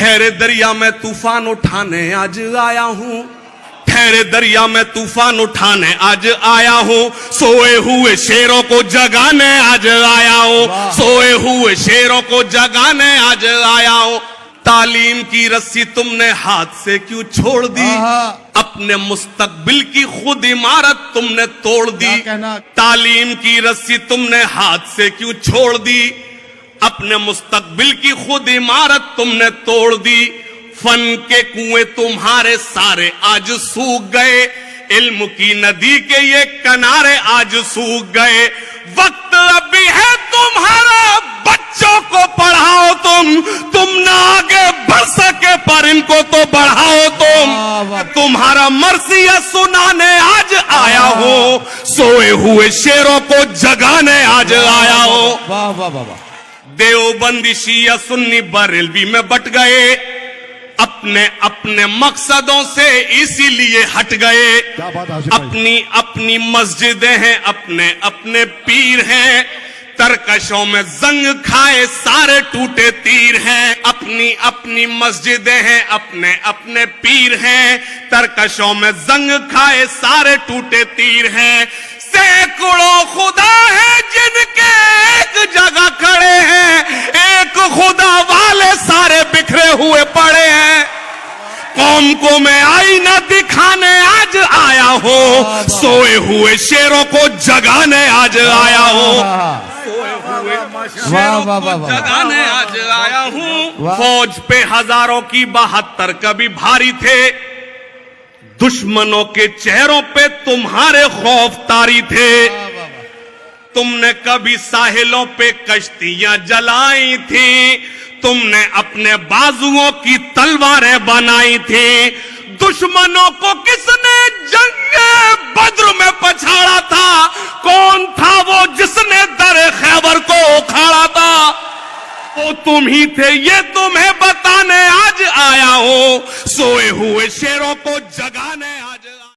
ٹھہرے دریا میں طوفان اٹھانے آج آیا ہوں، ٹھہرے دریا میں طوفان اٹھانے آج آیا ہوں، سوئے ہوئے شیروں کو جگانے آج آیا ہوں، سوئے ہوئے شیروں کو جگانے آج آیا ہوں۔ تعلیم کی رسی تم نے ہاتھ سے کیوں چھوڑ دی، اپنے مستقبل کی خود عمارت تم نے توڑ دی۔ تعلیم کی رسی تم نے ہاتھ سے کیوں چھوڑ دی، اپنے مستقبل کی خود عمارت تم نے توڑ دی۔ فن کے کنویں تمہارے سارے آج سوکھ گئے، علم کی ندی کے یہ کنارے آج سوکھ گئے۔ وقت ابھی ہے تمہارا، بچوں کو پڑھاؤ تم نہ آگے بڑھ سکے پر ان کو تو بڑھاؤ تم۔ تمہارا مرثیہ سنانے آج آیا ہوں، سوئے ہوئے شیروں کو جگانے آج آیا ہوں۔ دیوبندی شیعہ سنی بریلوی میں بٹ گئے، اپنے اپنے مقصدوں سے اسی لیے ہٹ گئے۔ اپنی اپنی مسجدیں ہیں، اپنے اپنے پیر ہیں، ترکشوں میں زنگ کھائے سارے ٹوٹے تیر ہیں۔ اپنی اپنی مسجدیں ہیں، اپنے اپنے پیر ہیں، ترکشوں میں زنگ کھائے سارے ٹوٹے تیر ہیں۔ سینکڑوں خدا ہیں جن کے ایک جگہ کھڑے ہیں، ایک خدا والے سارے بکھرے ہوئے پڑے ہیں۔ قوم کو میں آئینہ دکھانے آج آیا ہوں، سوئے ہوئے شیروں کو جگانے آج آیا ہوں، سوئے ہوئے شیروں کو جگانے آج آیا ہوں۔ فوج پہ ہزاروں کی 72 کبھی بھاری تھے، دشمنوں کے چہروں پہ تمہارے خوف طاری تھے۔ تم نے کبھی ساحلوں پہ کشتیاں جلائی تھیں، تم نے اپنے بازوؤں کی تلواریں بنائی تھیں۔ دشمنوں کو کس نے جنگ بدر میں پچھاڑا تھا، کون تھا وہ جس نے در خیبر کو اکھاڑا تھا، وہ تم ہی تھے، یہ تمہیں بتانے آج آیا ہوں، سوئے ہوئے شیروں کو جگانے